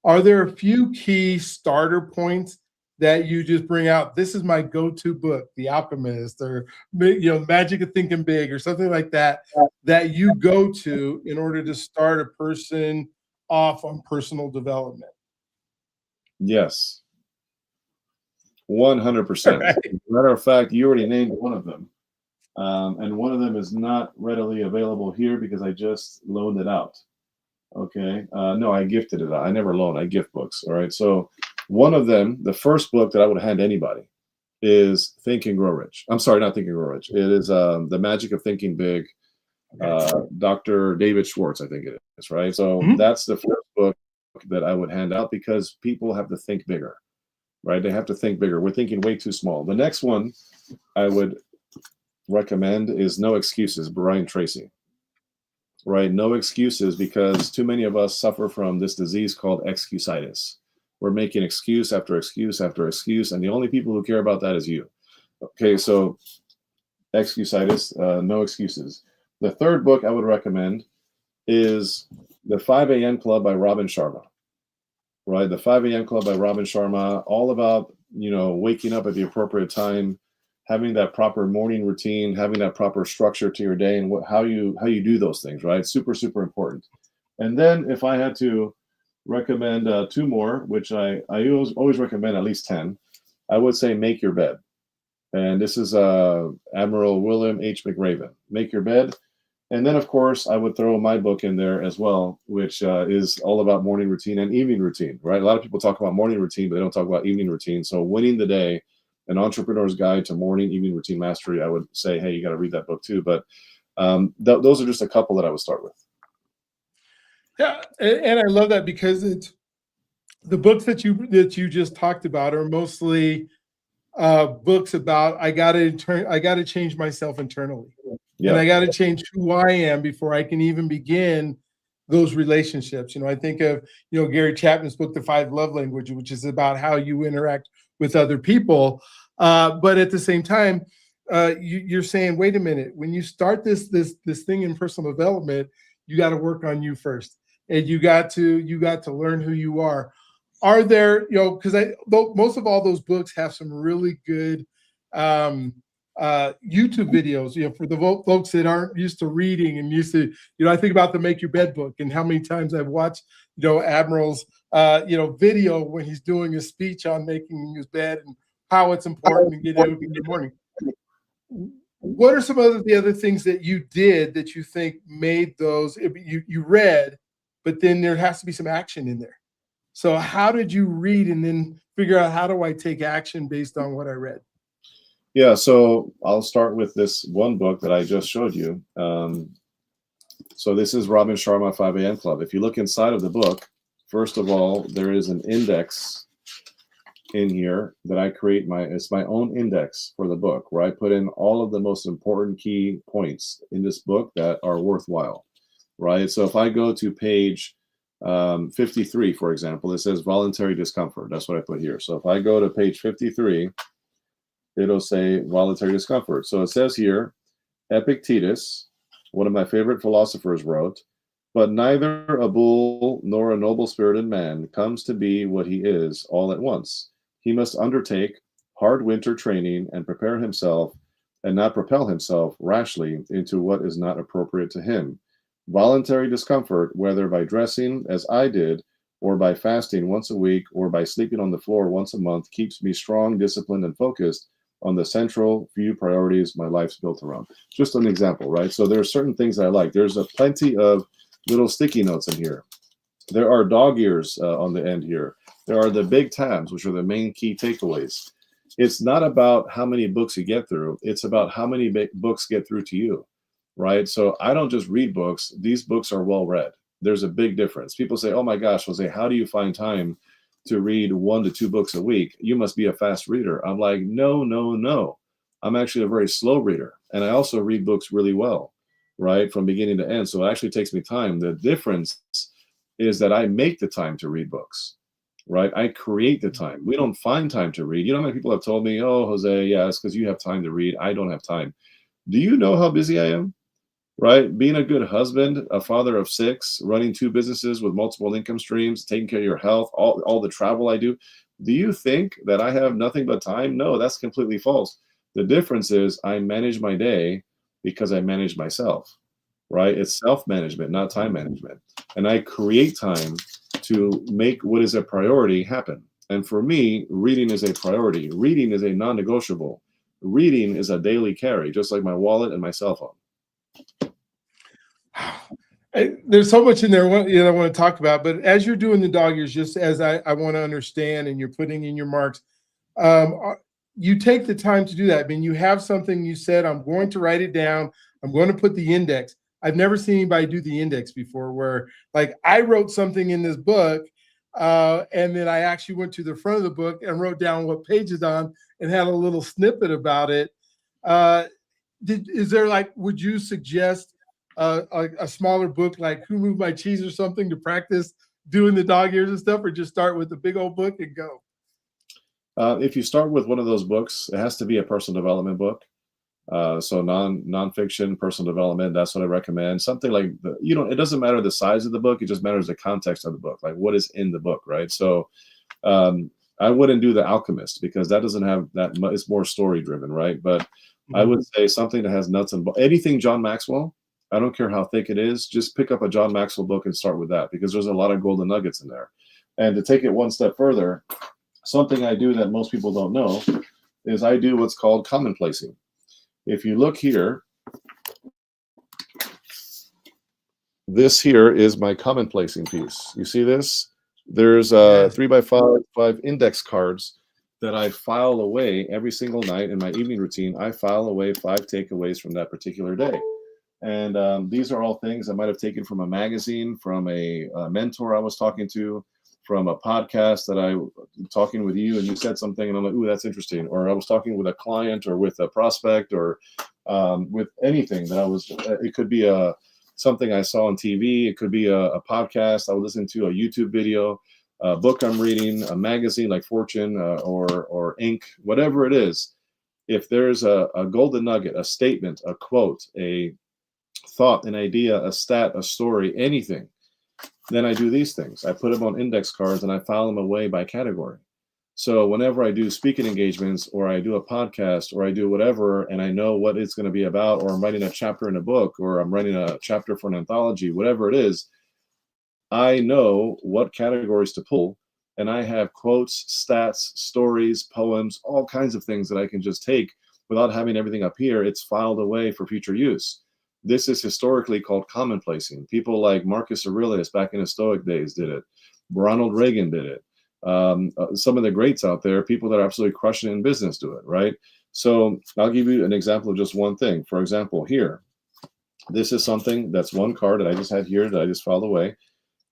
are there a few key starter points that you just bring out? This is my go-to book, The Alchemist, or Magic of Thinking Big, or something like that, that you go to in order to start a person off on personal development. Yes, 100%. Right. Matter of fact, you already named one of them, and one of them is not readily available here because I just loaned it out. Okay. No, I gifted it. I never loan. I gift books. All right. So one of them, the first book that I would hand anybody is Think and Grow Rich. I'm sorry, not Think and Grow Rich. It is The Magic of Thinking Big, Dr. David Schwartz, I think it is, right? So that's the first book that I would hand out because people have to think bigger, right? They have to think bigger. We're thinking way too small. The next one I would recommend is No Excuses, Brian Tracy. Right? No excuses, because too many of us suffer from this disease called excusitis. We're making excuse after excuse after excuse, and the only people who care about that is you. Okay, so excusitis, no excuses. The third book I would recommend is The 5 a.m. Club by Robin Sharma. Right? The 5 a.m. Club by Robin Sharma, all about, waking up at the appropriate time, having that proper morning routine, having that proper structure to your day, and how you do those things, right? Super, super important. And then if I had to recommend two more, which I always recommend at least 10, I would say Make Your Bed. And this is Admiral William H. McRaven, Make Your Bed. And then, of course, I would throw my book in there as well, which is all about morning routine and evening routine, right? A lot of people talk about morning routine, but they don't talk about evening routine. So Winning the Day, An Entrepreneur's Guide to Morning Evening Routine Mastery, I would say, hey, you got to read that book too. But those are just a couple that I would start with. Yeah, and I love that because it's the books that you just talked about are mostly books about I got to change myself internally, and I got to change who I am before I can even begin those relationships. I think of Gary Chapman's book, The 5 Love Language, which is about how you interact with other people. But at the same time, you're saying, wait a minute, when you start this thing in personal development, you got to work on you first, and you got to learn who you are. Are there, because most of all those books have some really good YouTube videos, for the folks that aren't used to reading and used to, I think about the Make Your Bed book and how many times I've watched, Admiral's, video when he's doing his speech on making his bed and how it's important to get out in the morning. What are some of the other things that you did that you think made those, you read, but then there has to be some action in there. So how did you read and then figure out how do I take action based on what I read? Yeah, so I'll start with this one book that I just showed you. So this is Robin Sharma, 5 a.m. Club. If you look inside of the book, first of all, there is an index in here that I create it's my own index for the book, where I put in all of the most important key points in this book that are worthwhile, right? So if I go to page 53, for example, it says voluntary discomfort. That's what I put here. So if I go to page 53, it'll say voluntary discomfort. So it says here, Epictetus, one of my favorite philosophers, wrote, "But neither a bull nor a noble-spirited man comes to be what he is all at once. He must undertake hard winter training and prepare himself and not propel himself rashly into what is not appropriate to him. Voluntary discomfort, whether by dressing, as I did, or by fasting once a week, or by sleeping on the floor once a month, keeps me strong, disciplined, and focused on the central few priorities my life's built around." Just an example, right? So there are certain things that I like. There's plenty of little sticky notes in here. There are dog ears on the end here. There are the big tabs, which are the main key takeaways. It's not about how many books you get through. It's about how many books get through to you, right? So I don't just read books. These books are well read. There's a big difference. People say, oh my gosh, Jose, how do you find time to read 1 to 2 books a week. You must be a fast reader. I'm like, no, no, no. I'm actually a very slow reader. And I also read books really well, right? From beginning to end. So it actually takes me time. The difference is that I make the time to read books, right? I create the time. We don't find time to read. You know how many people have told me, oh, Jose, yeah, it's because you have time to read. I don't have time. Do you know how busy I am? Right? Being a good husband, a father of 6, running 2 businesses with multiple income streams, taking care of your health, all the travel I do. Do you think that I have nothing but time? No, that's completely false. The difference is I manage my day because I manage myself, right? It's self-management, not time management. And I create time to make what is a priority happen. And for me, reading is a priority. Reading is a non-negotiable. Reading is a daily carry, just like my wallet and my cell phone. There's so much in there I want to talk about, but as you're doing the dog years, just as I want to understand, and you're putting in your marks, you take the time to do that. I mean, you have something you said, I'm going to write it down. I'm going to put the index. I've never seen anybody do the index before where like I wrote something in this book and then I actually went to the front of the book and wrote down what page it's on and had a little snippet about it. Is there like, would you suggest a smaller book like Who Moved My Cheese or something to practice doing the dog ears and stuff, or just start with the big old book and go? If you start with one of those books, it has to be a personal development book. So nonfiction, personal development, that's what I recommend. Something like, it doesn't matter the size of the book. It just matters the context of the book, like what is in the book, right? So I wouldn't do The Alchemist because that doesn't have that much, it's more story driven, right? But I would say something that has nuts and bolts. Anything John Maxwell, I don't care how thick it is, just pick up a John Maxwell book and start with that because there's a lot of golden nuggets in there. And to take it one step further, something I do that most people don't know is I do what's called commonplacing. If you look here, this here is my commonplacing piece. You see this? There's 3x5 index cards that I file away every single night in my evening routine. I file away 5 takeaways from that particular day. And these are all things I might have taken from a magazine, from a mentor I was talking to, from a podcast that I was talking with you and you said something and I'm like, ooh, that's interesting. Or I was talking with a client or with a prospect or with anything that I was, it could be something I saw on TV. It could be a podcast I was listening to, a YouTube video, a book I'm reading, a magazine like Fortune or Inc., whatever it is. If there's a golden nugget, a statement, a quote, a thought, an idea, a stat, a story, anything, then I do these things. I put them on index cards and I file them away by category. So whenever I do speaking engagements or I do a podcast or I do whatever, and I know what it's going to be about, or I'm writing a chapter in a book, or I'm writing a chapter for an anthology, whatever it is, I know what categories to pull. And I have quotes, stats, stories, poems, all kinds of things that I can just take without having everything up here. It's filed away for future use. This is historically called commonplacing. People like Marcus Aurelius back in the Stoic days did it. Ronald Reagan did it. Some of the greats out there, people that are absolutely crushing it in business do it, right? So I'll give you an example of just one thing. For example, here, this is something that's one card that I just had here that I just filed away.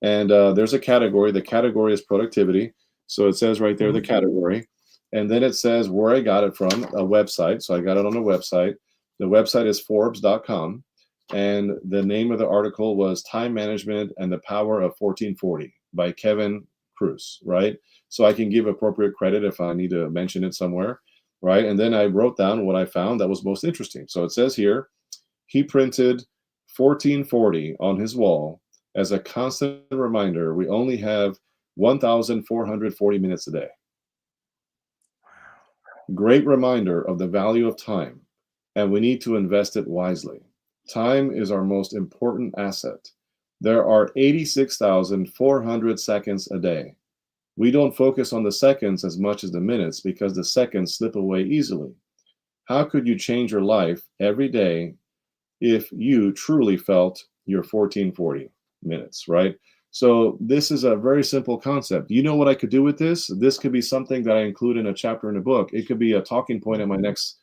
And there's a category. The category is productivity. So it says right there, the category. And then it says where I got it from, a website. So I got it on a website. The website is Forbes.com. And the name of the article was Time Management and the Power of 1440 by Kevin Kruse, right? So I can give appropriate credit if I need to mention it somewhere, right? And then I wrote down what I found that was most interesting. So it says here, he printed 1440 on his wall as a constant reminder we only have 1,440 minutes a day. Great reminder of the value of time, and we need to invest it wisely. Time is our most important asset. There are 86,400 seconds a day. We don't focus on the seconds as much as the minutes because the seconds slip away easily. How could you change your life every day if you truly felt your 1440 minutes, right? So this is a very simple concept. You know what I could do with this? This could be something that I include in a chapter in a book. It could be a talking point in my next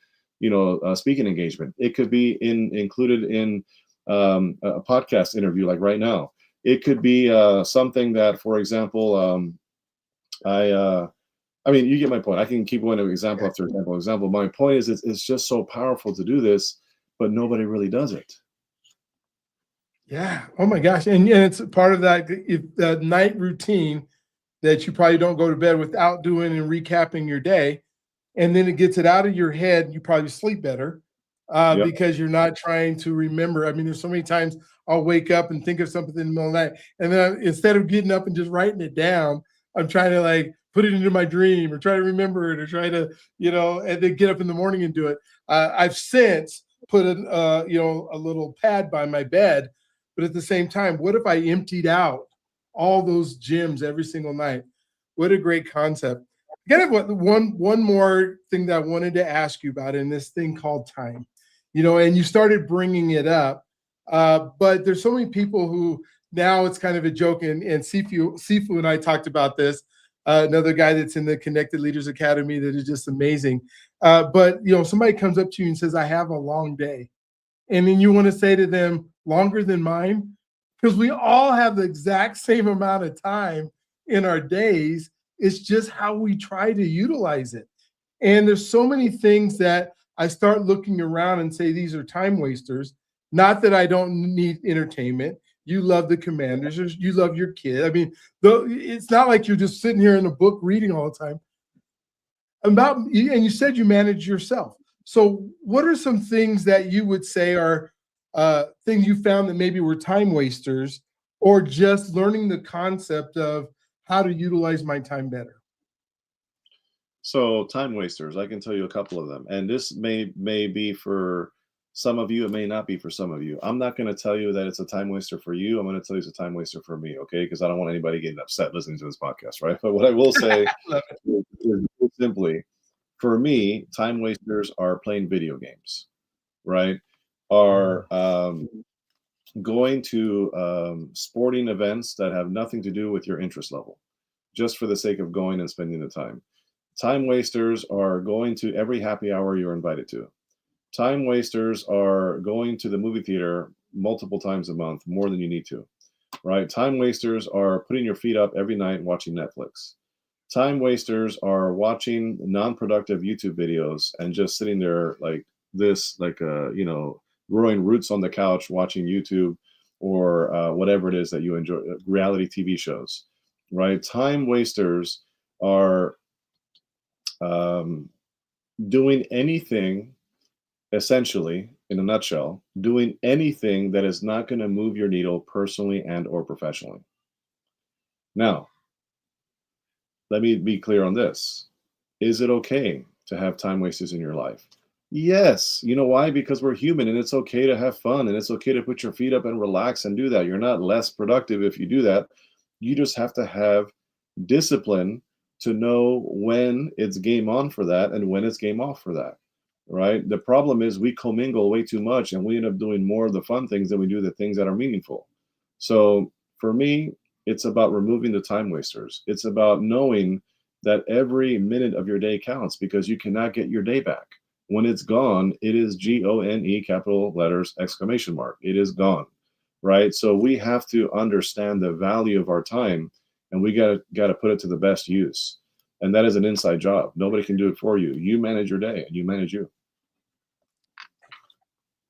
speaking engagement. It could be included in a podcast interview like right now. It could be something that, for example, I mean, you get my point. I can keep going to example after example example. My point is, it's just so powerful to do this, but nobody really does it. Yeah. Oh my gosh. And it's part of that if the night routine that you probably don't go to bed without doing and recapping your day. And then it gets it out of your head. You probably sleep better Yep. because you're not trying to remember. I mean, there's so many times I'll wake up and think of something in the middle of the night. And then instead of getting up and just writing it down, I'm trying to like put it into my dream or try to remember it or try to, and then get up in the morning and do it. I've since put a little pad by my bed. But at the same time, what if I emptied out all those gyms every single night? What a great concept. I got one more thing that I wanted to ask you about in this thing called time, and you started bringing it up, but there's so many people who now it's kind of a joke, and Sifu and I talked about this, another guy that's in the Connected Leaders Academy that is just amazing. But somebody comes up to you and says, "I have a long day," and then you want to say to them, "Longer than mine," because we all have the exact same amount of time in our days. It's just how we try to utilize it. And there's so many things that I start looking around and say these are time wasters. Not that I don't need entertainment. You love the Commanders, you love your kid. I mean, it's not like you're just sitting here in a book reading all the time. And you said you manage yourself. So, what are some things that you would say are things you found that maybe were time wasters, or just learning the concept of how to utilize my time better? So time wasters, I can tell you a couple of them, and this may be for some of you, it may not be for some of you. I'm not going to tell you that it's a time waster for you. I'm going to tell you it's a time waster for me, okay? Because I don't want anybody getting upset listening to this podcast, right? But what I will say is simply, for me, time wasters are playing video games, right? Are going to sporting events that have nothing to do with your interest level, just for the sake of going and spending the time. Time wasters are going to every happy hour you're invited to. Time wasters are going to the movie theater multiple times a month, more than you need to, right? Time wasters are putting your feet up every night watching Netflix. Time wasters are watching non-productive YouTube videos and just sitting there like this, like growing roots on the couch watching YouTube or whatever it is that you enjoy, reality TV shows, right? Time wasters are doing anything, essentially, in a nutshell, doing anything that is not going to move your needle personally and or professionally. Now, let me be clear on this. Is it okay to have time wasters in your life? Yes. You know why? Because we're human and it's okay to have fun and it's okay to put your feet up and relax and do that. You're not less productive if you do that. You just have to have discipline to know when it's game on for that and when it's game off for that, right? The problem is we commingle way too much and we end up doing more of the fun things than we do the things that are meaningful. So for me, it's about removing the time wasters. It's about knowing that every minute of your day counts because you cannot get your day back. When it's gone, it is GONE, capital letters, exclamation mark. It is gone, right? So we have to understand the value of our time and we got to put it to the best use. And that is an inside job. Nobody can do it for you. You manage your day and you manage you.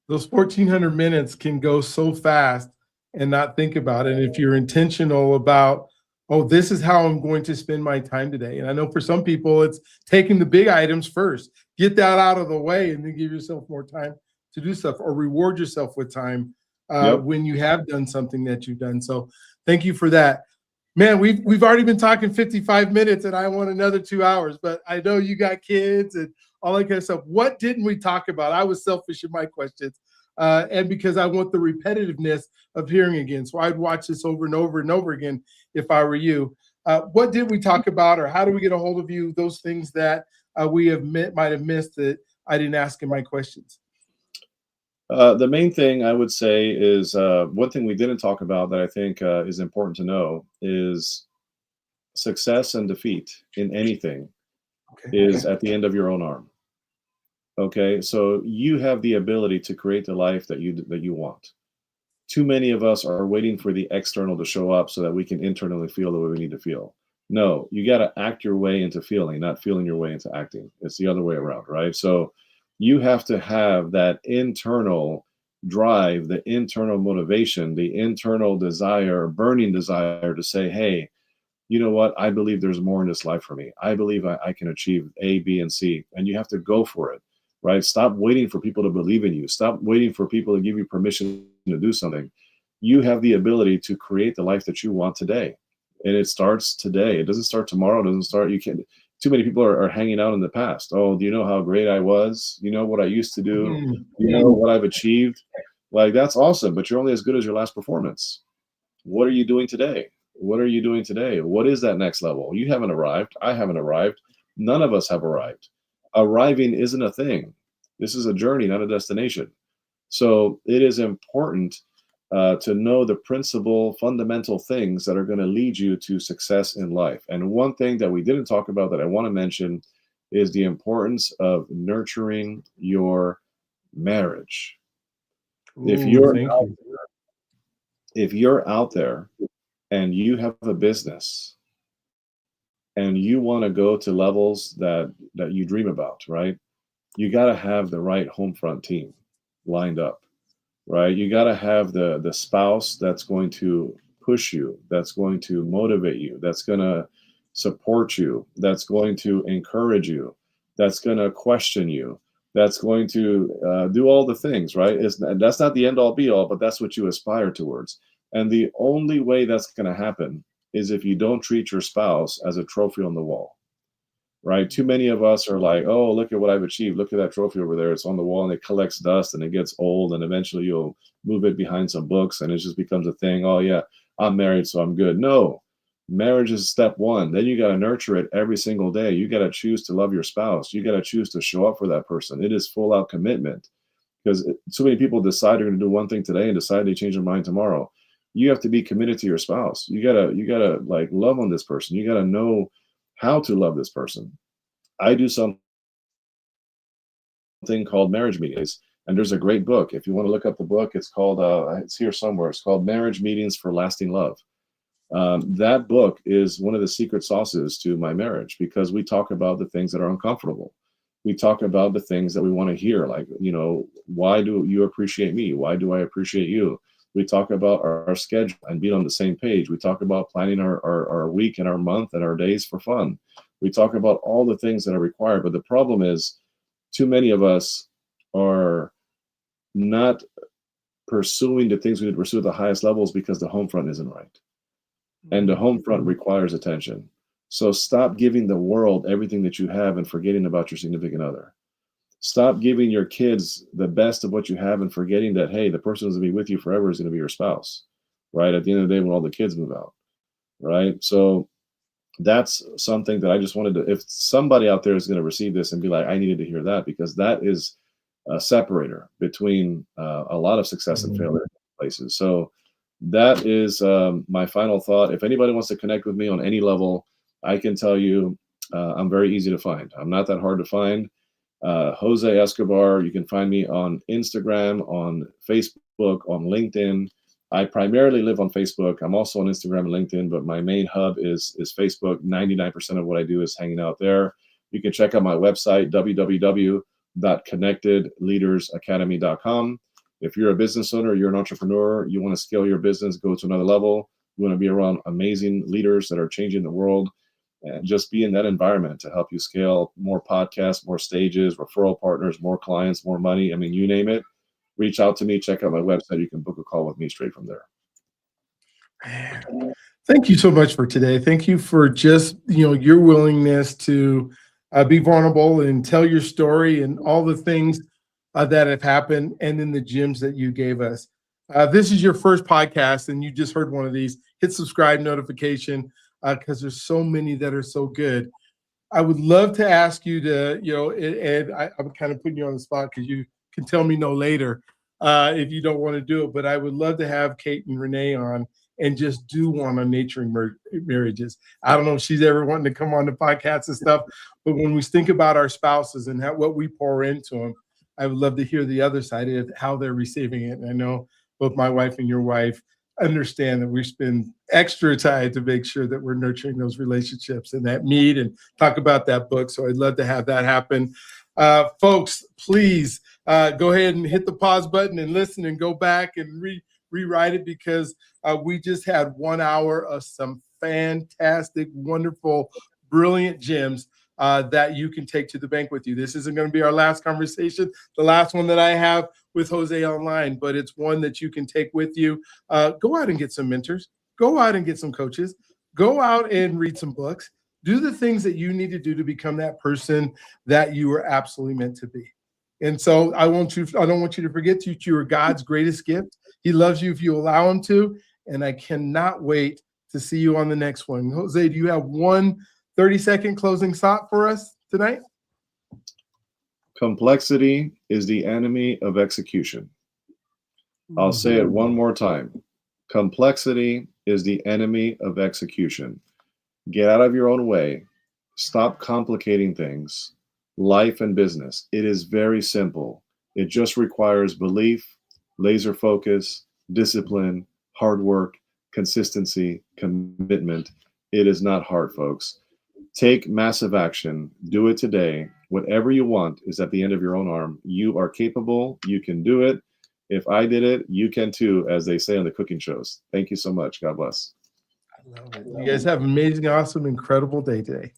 Those 1,400 minutes can go so fast and not think about it. And if you're intentional about, oh, this is how I'm going to spend my time today. And I know for some people, it's taking the big items first, get that out of the way, and then give yourself more time to do stuff or reward yourself with time when you have done something that you've done. So thank you for that. Man, we've already been talking 55 minutes and I want another 2 hours, but I know you got kids and all that kind of stuff. What didn't we talk about? I was selfish in my questions. And because I want the repetitiveness of hearing again. So I'd watch this over and over and over again if I were you. What did we talk about, or how do we get a hold of you? Those things that we might have missed that I didn't ask in my questions. The main thing I would say is one thing we didn't talk about that I think is important to know is success and defeat in anything is at the end of your own arm. Okay, so you have the ability to create the life that you want. Too many of us are waiting for the external to show up so that we can internally feel the way we need to feel. No, you got to act your way into feeling, not feeling your way into acting. It's the other way around, right? So you have to have that internal drive, the internal motivation, the internal desire, burning desire to say, hey, you know what? I believe there's more in this life for me. I believe I can achieve A, B, and C. And you have to go for it, right? Stop waiting for people to believe in you. Stop waiting for people to give you permission to do something. You have the ability to create the life that you want today. And it starts today. It doesn't start tomorrow. It doesn't start, you can't, too many people are hanging out in the past. Oh, do you know how great I was? You know what I used to do? Mm. You know what I've achieved? Like, that's awesome, but you're only as good as your last performance. What are you doing today? What are you doing today? What is that next level? You haven't arrived. I haven't arrived. None of us have arrived. Arriving isn't a thing. This is a journey, not a destination. So it is important to know the principal, fundamental things that are going to lead you to success in life. And one thing that we didn't talk about that I want to mention is the importance of nurturing your marriage. If Ooh, you're thank out, you. if you're out there and you have a business and you want to go to levels that you dream about, right? You got to have the right home front team lined up, right? You got to have the spouse that's going to push you, that's going to motivate you, that's going to support you, that's going to encourage you, that's going to question you, that's going to do all the things, right? That's not the end all be all, but that's what you aspire towards. And the only way that's going to happen is if you don't treat your spouse as a trophy on the wall, right? Too many of us are like, oh, look at what I've achieved. Look at that trophy over there. It's on the wall and it collects dust and it gets old. And eventually you'll move it behind some books and it just becomes a thing. Oh, yeah, I'm married, so I'm good. No, marriage is step one. Then you got to nurture it every single day. You got to choose to love your spouse. You got to choose to show up for that person. It is full out commitment because so many people decide they're going to do one thing today and decide they change their mind tomorrow. You have to be committed to your spouse. You gotta like love on this person. You gotta know how to love this person. I do something called marriage meetings, and there's a great book. If you want to look up the book, it's called it's here somewhere. It's called Marriage Meetings for Lasting Love. That book is one of the secret sauces to my marriage because we talk about the things that are uncomfortable. We talk about the things that we want to hear, like, why do you appreciate me? Why do I appreciate you? We talk about our schedule and being on the same page. We talk about planning our week and our month and our days for fun. We talk about all the things that are required. But the problem is, too many of us are not pursuing the things we need to pursue at the highest levels because the home front isn't right. And the home front requires attention. So stop giving the world everything that you have and forgetting about your significant other. Stop giving your kids the best of what you have and forgetting that, hey, the person who's going to be with you forever is going to be your spouse, right? At the end of the day, when all the kids move out, right? So that's something that I just wanted to, if somebody out there is going to receive this and be like, I needed to hear that, because that is a separator between a lot of success and failure places. So that is my final thought. If anybody wants to connect with me on any level, I can tell you I'm very easy to find. I'm not that hard to find. Jose Escobar, you can find me on Instagram, on Facebook, on LinkedIn. I primarily live on Facebook. I'm also on Instagram and LinkedIn, but my main hub is Facebook. 99% of what I do is hanging out there. You can check out my website, www.connectedleadersacademy.com. If you're a business owner, you're an entrepreneur, you want to scale your business, go to another level, you want to be around amazing leaders that are changing the world, and just be in that environment to help you scale more podcasts, more stages, referral partners, more clients, more money. I mean, you name it. Reach out to me, check out my website. You can book a call with me straight from there. Man, thank you so much for today. Thank you for just, your willingness to be vulnerable and tell your story and all the things that have happened, and then the gems that you gave us. This is your first podcast and you just heard one of these. Hit subscribe, notification, because there's so many that are so good. I would love to ask you to, and I'm kind of putting you on the spot because you can tell me no later if you don't want to do it. But I would love to have Kate and Renee on and just do one on nurturing marriages. I don't know if she's ever wanting to come on the podcast and stuff, but when we think about our spouses and what we pour into them, I would love to hear the other side of how they're receiving it. And I know both my wife and your wife understand that we spend extra time to make sure that we're nurturing those relationships and that meet and talk about that book. So I'd love to have that happen. Folks, please go ahead and hit the pause button and listen and go back and rewrite it, because we just had 1 hour of some fantastic, wonderful, brilliant gems that you can take to the bank with you. This isn't going to be our last conversation, the last one that I have with Jose online, but it's one that you can take with you. Go out and get some mentors. Go out and get some coaches. Go out and read some books. Do the things that you need to do to become that person that you are absolutely meant to be. And so I don't want you to forget that you are God's greatest gift. He loves you if you allow him to. And I cannot wait to see you on the next one. Jose, do you have one 30-second closing thought for us tonight? Complexity is the enemy of execution. I'll say it one more time. Complexity is the enemy of execution. Get out of your own way. Stop complicating things. Life and business. It is very simple. It just requires belief, laser focus, discipline, hard work, consistency, commitment. It is not hard, folks. Take massive action. Do it today. Whatever you want is at the end of your own arm. You are capable. You can do it. If I did it, you can too, as they say on the cooking shows. Thank you so much. God bless. I love it. You guys have an amazing, awesome, incredible day today.